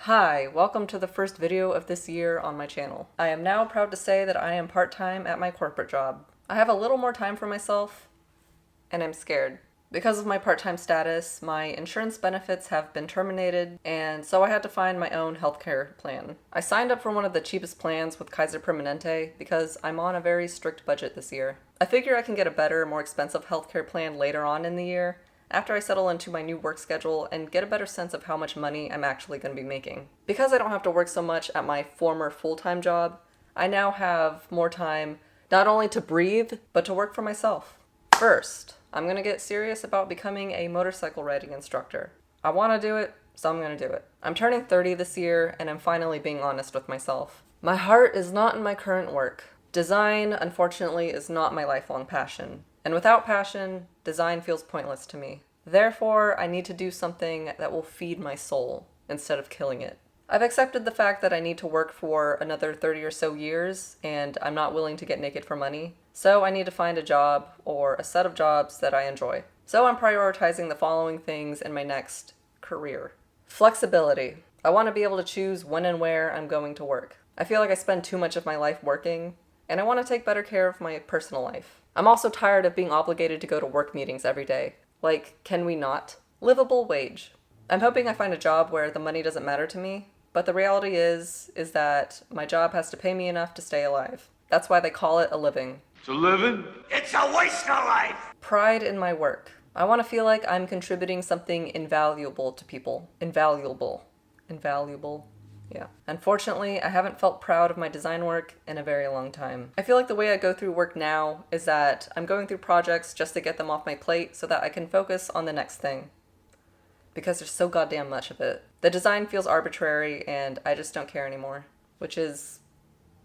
Hi, welcome to the first video of this year on my channel. I am now proud to say that I am part-time at my corporate job. I have a little more time for myself, and I'm scared. Because of my part-time status, my insurance benefits have been terminated, and so I had to find my own healthcare plan. I signed up for one of the cheapest plans with Kaiser Permanente because I'm on a very strict budget this year. I figure I can get a better, more expensive healthcare plan later on in the year, after I settle into my new work schedule and get a better sense of how much money I'm actually going to be making. Because I don't have to work so much at my former full-time job, I now have more time not only to breathe, but to work for myself. First, I'm going to get serious about becoming a motorcycle riding instructor. I want to do it, so I'm going to do it. I'm turning 30 this year, and I'm finally being honest with myself. My heart is not in my current work. Design, unfortunately, is not my lifelong passion. And without passion, design feels pointless to me. Therefore, I need to do something that will feed my soul instead of killing it. I've accepted the fact that I need to work for another 30 or so years, and I'm not willing to get naked for money. So I need to find a job or a set of jobs that I enjoy. So I'm prioritizing the following things in my next career. Flexibility. I want to be able to choose when and where I'm going to work. I feel like I spend too much of my life working, and I want to take better care of my personal life. I'm also tired of being obligated to go to work meetings every day. Like, can we not? Livable wage. I'm hoping I find a job where the money doesn't matter to me, but the reality is that my job has to pay me enough to stay alive. That's why they call it a living. It's a living? It's a waste of life! Pride in my work. I want to feel like I'm contributing something invaluable to people. Invaluable. Yeah. Unfortunately, I haven't felt proud of my design work in a very long time. I feel like the way I go through work now is that I'm going through projects just to get them off my plate so that I can focus on the next thing. Because there's so goddamn much of it. The design feels arbitrary and I just don't care anymore, which is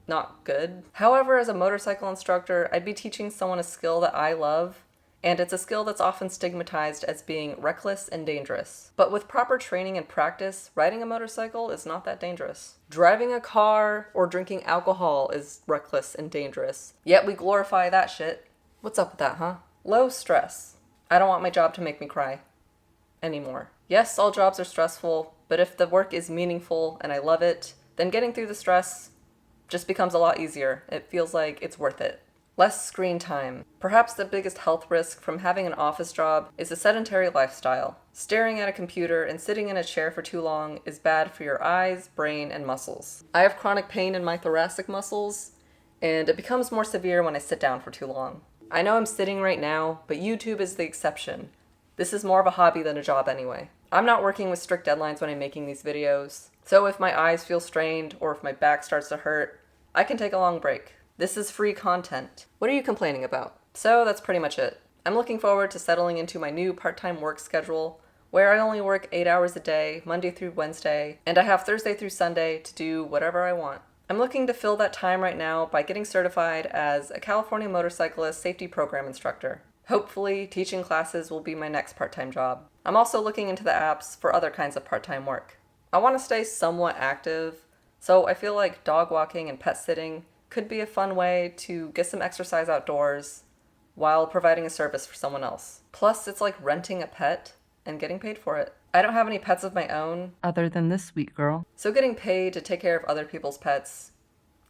not good. However, as a motorcycle instructor, I'd be teaching someone a skill that I love, and it's a skill that's often stigmatized as being reckless and dangerous. But with proper training and practice, riding a motorcycle is not that dangerous. Driving a car or drinking alcohol is reckless and dangerous. Yet we glorify that shit. What's up with that, huh? Low stress. I don't want my job to make me cry anymore. Yes, all jobs are stressful, but if the work is meaningful and I love it, then getting through the stress just becomes a lot easier. It feels like it's worth it. Less screen time. Perhaps the biggest health risk from having an office job is a sedentary lifestyle. Staring at a computer and sitting in a chair for too long is bad for your eyes, brain, and muscles. I have chronic pain in my thoracic muscles, and it becomes more severe when I sit down for too long. I know I'm sitting right now, but YouTube is the exception. This is more of a hobby than a job anyway. I'm not working with strict deadlines when I'm making these videos, so if my eyes feel strained or if my back starts to hurt, I can take a long break. This is free content. What are you complaining about? So that's pretty much it. I'm looking forward to settling into my new part-time work schedule, where I only work 8 hours a day, Monday through Wednesday, and I have Thursday through Sunday to do whatever I want. I'm looking to fill that time right now by getting certified as a California Motorcyclist Safety Program instructor. Hopefully, teaching classes will be my next part-time job. I'm also looking into the apps for other kinds of part-time work. I want to stay somewhat active, so I feel like dog walking and pet sitting could be a fun way to get some exercise outdoors while providing a service for someone else. Plus, it's like renting a pet and getting paid for it. I don't have any pets of my own, other than this sweet girl, so getting paid to take care of other people's pets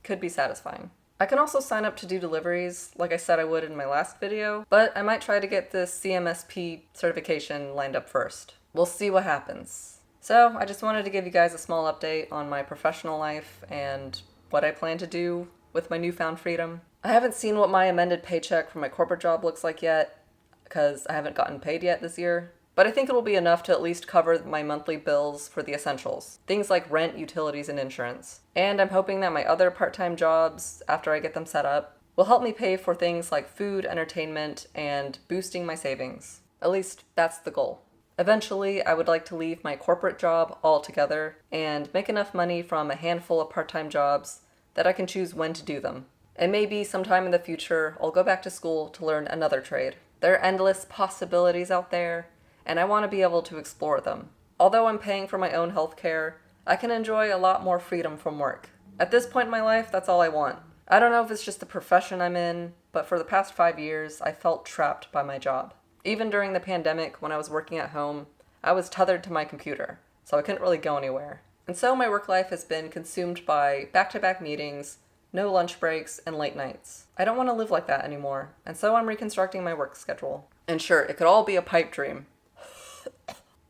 could be satisfying. I can also sign up to do deliveries, like I said I would in my last video, but I might try to get the CMSP certification lined up first. We'll see what happens. So, I just wanted to give you guys a small update on my professional life and what I plan to do with my newfound freedom. I haven't seen what my amended paycheck from my corporate job looks like yet, because I haven't gotten paid yet this year. But I think it will be enough to at least cover my monthly bills for the essentials. Things like rent, utilities, and insurance. And I'm hoping that my other part-time jobs, after I get them set up, will help me pay for things like food, entertainment, and boosting my savings. At least that's the goal. Eventually, I would like to leave my corporate job altogether and make enough money from a handful of part-time jobs that I can choose when to do them. And maybe sometime in the future, I'll go back to school to learn another trade. There are endless possibilities out there, and I want to be able to explore them. Although I'm paying for my own healthcare, I can enjoy a lot more freedom from work. At this point in my life, that's all I want. I don't know if it's just the profession I'm in, but for the past 5 years, I felt trapped by my job. Even during the pandemic, when I was working at home, I was tethered to my computer, so I couldn't really go anywhere. And so my work life has been consumed by back-to-back meetings, no lunch breaks, and late nights. I don't want to live like that anymore, and so I'm reconstructing my work schedule. And sure, it could all be a pipe dream,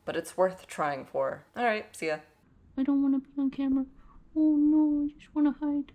but it's worth trying for. Alright, see ya. I don't want to be on camera. Oh no, I just want to hide.